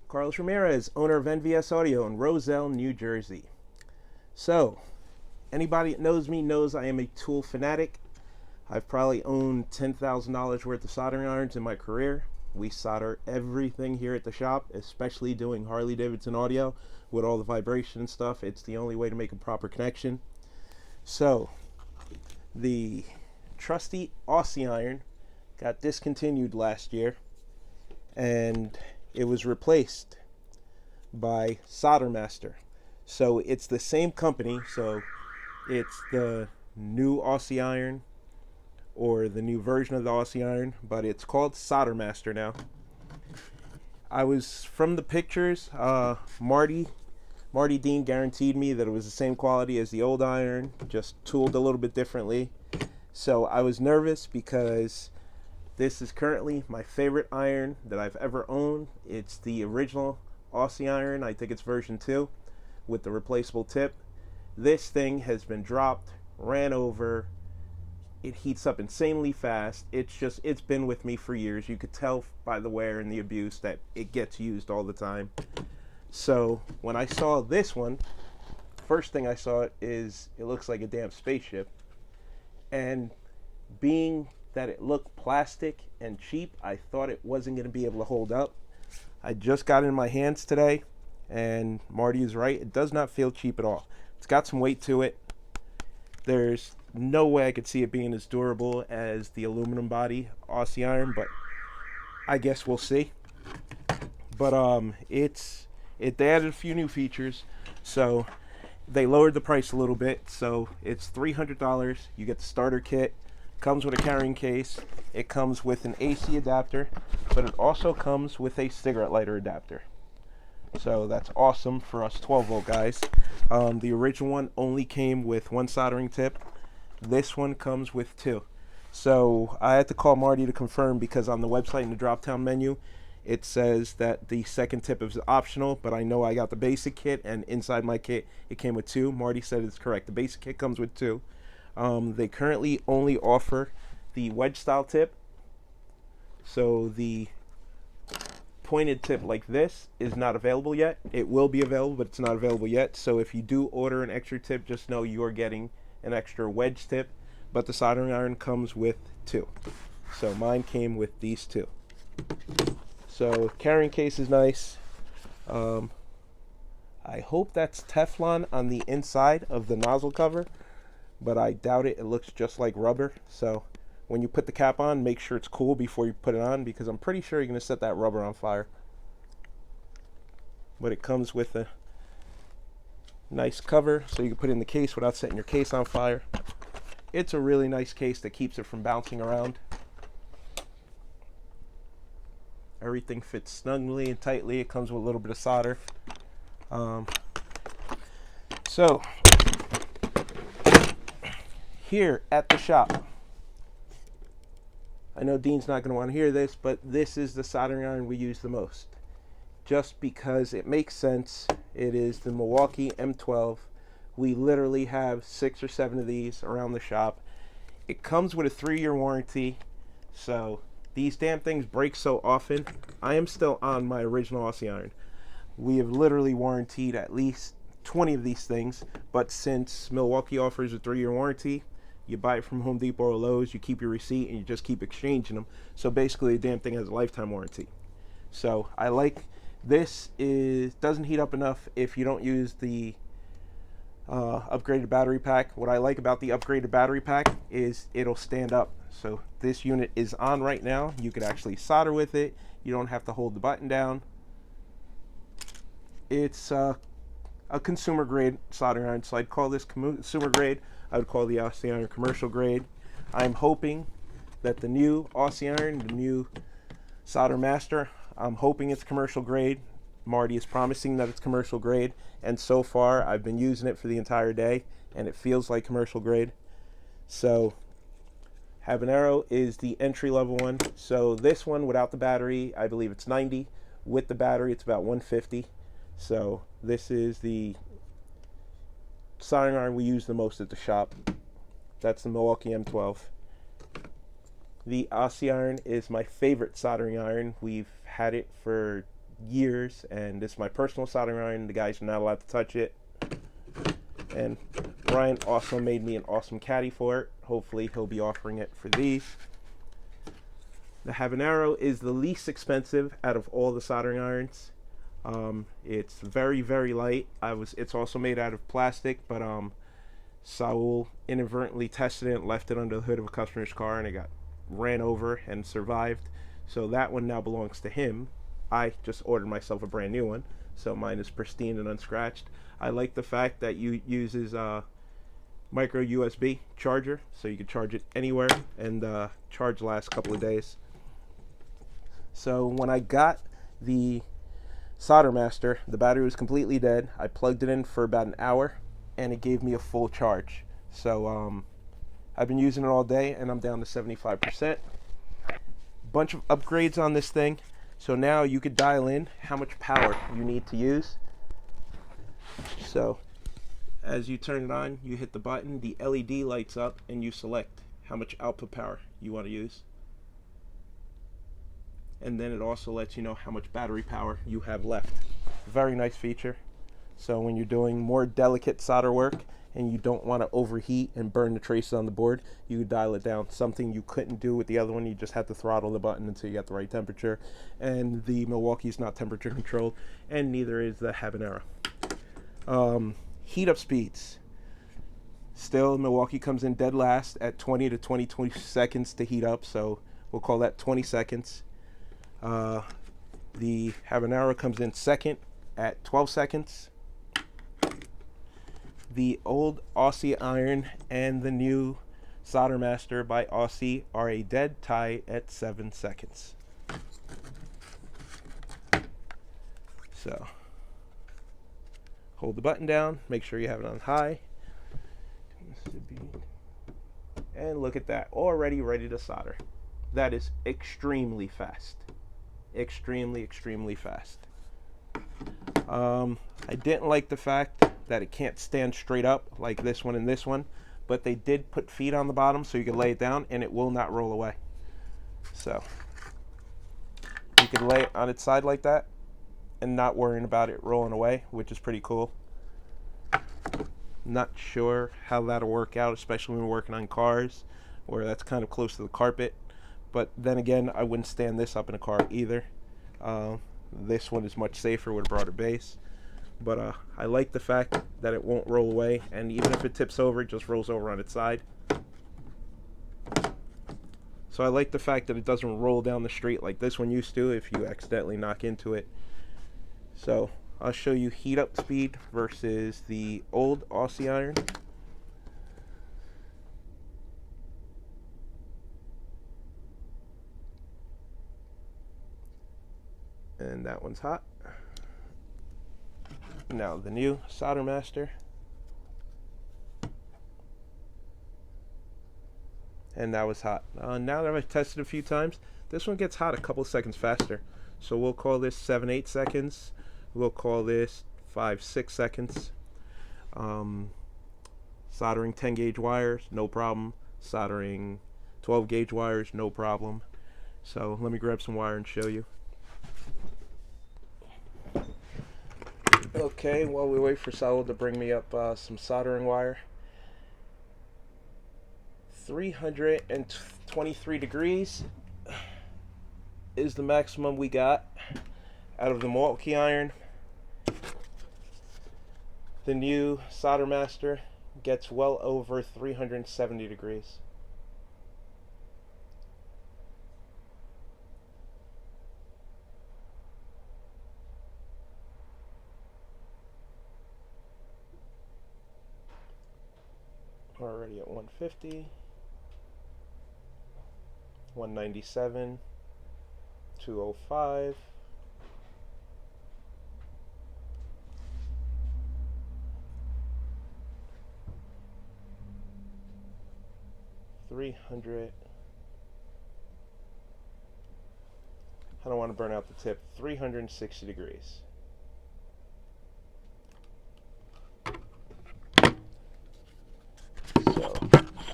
Carlos Ramirez, owner of NVS Audio in Roselle, New Jersey. So, anybody that knows me knows I am a tool fanatic. I've probably owned $10,000 worth of soldering irons in my career. We solder everything here at the shop, especially doing Harley Davidson audio with all the vibration and stuff. It's the only way to make a proper connection. So, the trusty Aussie iron got discontinued last year, and it was replaced by Solder Master. So it's the same company, so it's the new Aussie iron or the new version of the Aussie iron, but it's called Solder Master now. I was from the pictures, Marty Dean guaranteed me that it was the same quality as the old iron, just tooled a little bit differently. So I was nervous because this is currently my favorite iron that I've ever owned. It's the original Aussie iron. I think it's version 2 with the replaceable tip. This thing has been dropped, ran over. It heats up insanely fast. It's been with me for years. You could tell by the wear and the abuse that it gets used all the time. So when I saw this one, first thing I saw is it looks like a damn spaceship. And being that it looked plastic and cheap, I thought it wasn't going to be able to hold up. I just got it in my hands today, and Marty is right. It does not feel cheap at all. It's got some weight to it. There's no way I could see it being as durable as the aluminum body Aussie iron, but I guess we'll see. But they added a few new features, so they lowered the price a little bit. So it's $300. You get the starter kit. Comes with a carrying case. It comes with an AC adapter, but it also comes with a cigarette lighter adapter. So that's awesome for us 12-volt guys. The original one only came with one soldering tip. This one comes with 2. So I had to call Marty to confirm, because on the website in the drop-down menu it says that the second tip is optional, but I know I got the basic kit, and inside my kit it came with 2. Marty said it's correct. The basic kit comes with 2. They currently only offer the wedge style tip. So the pointed tip like this is not available yet. It will be available, but it's not available yet. So if you do order an extra tip, just know you're getting an extra wedge tip, but the soldering iron comes with 2. So mine came with these 2. So carrying case is nice. I hope that's Teflon on the inside of the nozzle cover, but I doubt it. It looks just like rubber. So when you put the cap on, make sure it's cool before you put it on, because I'm pretty sure you're going to set that rubber on fire. But it comes with a nice cover, so you can put it in the case without setting your case on fire. It's a really nice case that keeps it from bouncing around. Everything fits snugly and tightly. It comes with a little bit of solder. So here at the shop, I know Dean's not going to want to hear this, but this is the soldering iron we use the most, just because it makes sense. It is the Milwaukee M12. We literally have 6 or 7 of these around the shop. It comes with a 3-year warranty, so these damn things break so often. I am still on my original Aussie iron. We have literally warranted at least 20 of these things, but since Milwaukee offers a 3-year warranty, you buy it from Home Depot or Lowe's, you keep your receipt, and you just keep exchanging them. So basically the damn thing has a lifetime warranty. So I like this. Doesn't heat up enough if you don't use the upgraded battery pack. What I like about the upgraded battery pack is it'll stand up. So this unit is on right now. You could actually solder with it. You don't have to hold the button down. It's a consumer grade soldering iron, so I'd call this consumer grade. I would call the Aussie iron commercial grade. I'm hoping that the new Aussie iron, the new Solder Master, I'm hoping it's commercial grade. Marty is promising that it's commercial grade, and so far I've been using it for the entire day and it feels like commercial grade. So habanero is the entry level one. So this one without the battery, I believe it's 90. With the battery, it's about 150. So this is the soldering iron we use the most at the shop. That's the Milwaukee M12. The Aussie iron is my favorite soldering iron. We've had it for years, and this is my personal soldering iron. The guys are not allowed to touch it. And Ryan also made me an awesome caddy for it. Hopefully he'll be offering it for these. The habanero is the least expensive out of all the soldering irons. It's very, very light. It's also made out of plastic, but Saul inadvertently tested it and left it under the hood of a customer's car, and it got ran over and survived. So that one now belongs to him. I just ordered myself a brand new one, so mine is pristine and unscratched. I like the fact that you uses micro USB charger, so you can charge it anywhere, and charge lasts a couple of days. So when I got the Solder Master, the battery was completely dead. I plugged it in for about an hour, and it gave me a full charge. So I've been using it all day, and I'm down to 75%. Bunch of upgrades on this thing. So now you could dial in how much power you need to use. So as you turn it on, you hit the button, the LED lights up, and you select how much output power you want to use. And then it also lets you know how much battery power you have left. Very nice feature. So when you're doing more delicate solder work and you don't want to overheat and burn the traces on the board, you dial it down. Something you couldn't do with the other one. You just had to throttle the button until you got the right temperature. And the Milwaukee's not temperature controlled, and neither is the habanero. Heat up speeds. Still, Milwaukee comes in dead last at 20 to 22 seconds to heat up, so we'll call that 20 seconds. The habanero comes in second at 12 seconds. The old Aussie iron and the new Solder Master by Aussie are a dead tie at 7 seconds. So hold the button down, make sure you have it on high, and look at that, already ready to solder. That is extremely fast. Extremely, extremely fast. I didn't like the fact that it can't stand straight up like this one and this one, but they did put feet on the bottom so you can lay it down and it will not roll away. So you can lay it on its side like that and not worrying about it rolling away, which is pretty cool. Not sure how that'll work out, especially when we're working on cars where that's kind of close to the carpet. But then again, I wouldn't stand this up in a car either. This one is much safer with a broader base. But I like the fact that it won't roll away, and even if it tips over, it just rolls over on its side. So I like the fact that it doesn't roll down the street like this one used to if you accidentally knock into it. So I'll show you heat up speed versus the old Aussie iron. And that one's hot. Now the new Solder Master. And that was hot. Now that I've tested a few times, this one gets hot a couple seconds faster. So we'll call this 7-8 seconds. We'll call this 5-6 seconds. Soldering 10 gauge wires, no problem. Soldering 12 gauge wires, no problem. So let me grab some wire and show you. Okay, while we wait for Saul to bring me up some soldering wire. 323 degrees is the maximum we got out of the Milwaukee iron. The new Solder Master gets well over 370 degrees. Already at 150, 197, 205, 300. I don't want to burn out the tip. 360 degrees. So,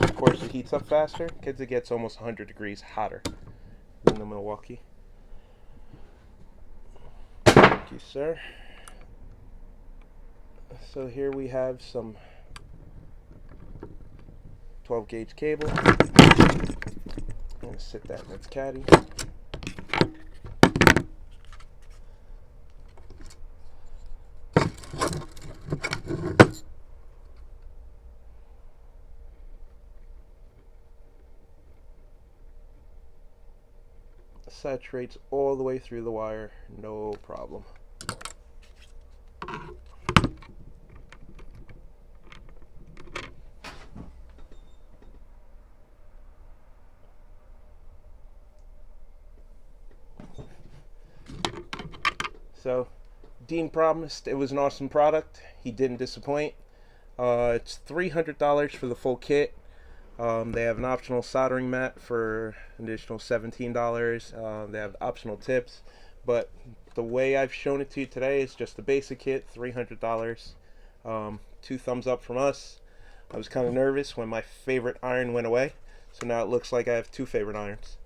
of course, it heats up faster because it gets almost 100 degrees hotter than the Milwaukee. you, sir. So here we have some 12 gauge cable. I'm going to sit that in its caddy. Saturates all the way through the wire, no problem. So Dean promised it was an awesome product. He didn't disappoint. It's $300 for the full kit. They have an optional soldering mat for an additional $17. They have optional tips, but the way I've shown it to you today is just the basic kit, $300. 2 thumbs up from us. I was kind of nervous when my favorite iron went away, so now it looks like I have 2 favorite irons.